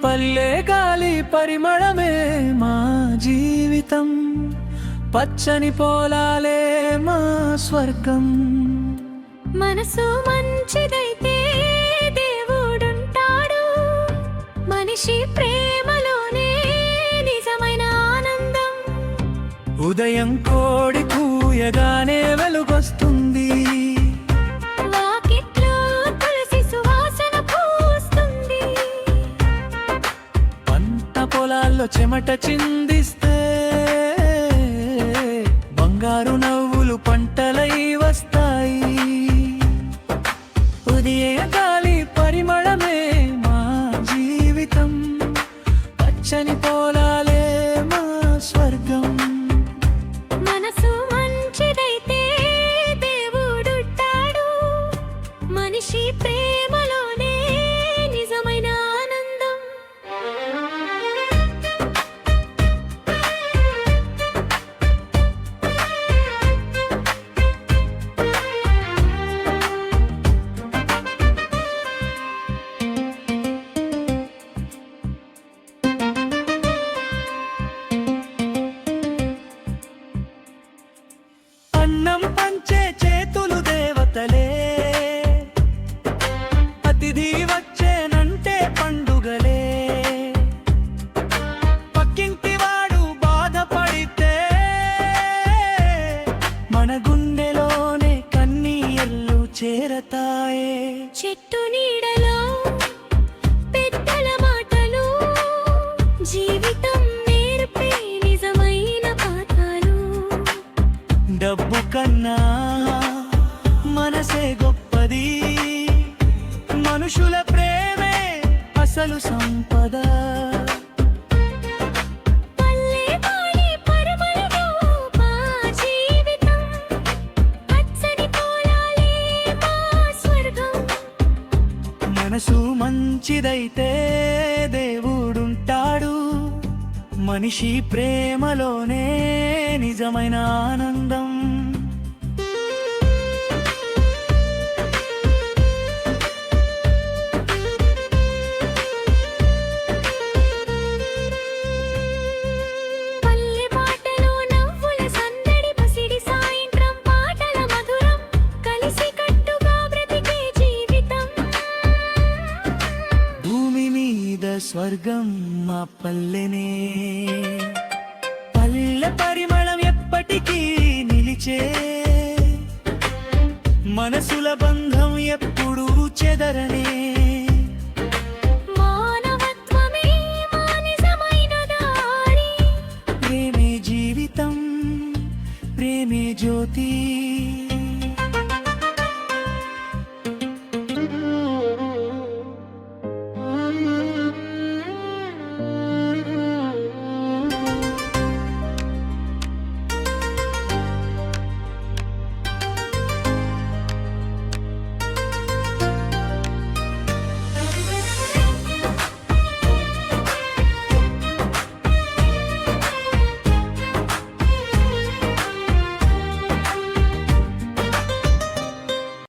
పల్లె గాలి పరిమళమే మా జీవితం, పచ్చని పొలాలే మా స్వర్గం. మనసు మంచిదైతే దేవుడుంటాడు, మనిషి ప్రేమలోనే నిజమైన ఆనందం. ఉదయం కోడి కూయగానే వెలుగొస్తుంది, వాకిట్లో తులసి సువాసన పూస్తుంది. పంట పొలాల్లో చెమట చిందిస్తే బంగారు నవ్వులు పంటలై వస్తాయి. ఉదయ గాలి పరిమళమే మా జీవితం, పచ్చని పొలాలే మా స్వర్గం. మనసు మంచిదైతే దేవుడుంటాడు, మనిషి ప్రేమలోనే నిజమైన ఆనందం. అన్నం పంచే చేతులు దేవతలే, అతిథి వచ్చేనంటే పండుగలే. పక్కింటి వాడు బాధపడితే మన గుండెలోనే కన్నీళ్ళు చేరతాయే. చెట్టు నీడలో పెద్దల మాటలు, జీవితం నేర్పే నిజమైన పాఠాలు. డబ్బు కన్నా మనసే గొప్పది, మనుషుల ప్రేమే అసలు సంపద. పల్లె గాలి పరిమళమే మా జీవితం, పచ్చని పొలాలే మా స్వర్గం. మనసు మంచిదైతే దేవుడుంటాడు, మనిషి ప్రేమలోనే నిజమైన ఆనందం. పల్లె పాటలో నవ్వుల సందడి, పసిడి సాయంత్రం పాటల మధురం, కలిసి కట్టుగా బ్రతికే జీవితం. భూమి మీద స్వర్గం మా పల్లెనే, పల్లె పరిమళం ఎప్పటికీ నిలిచే, మనసుల బంధం ఎప్పుడూ చెదరనే.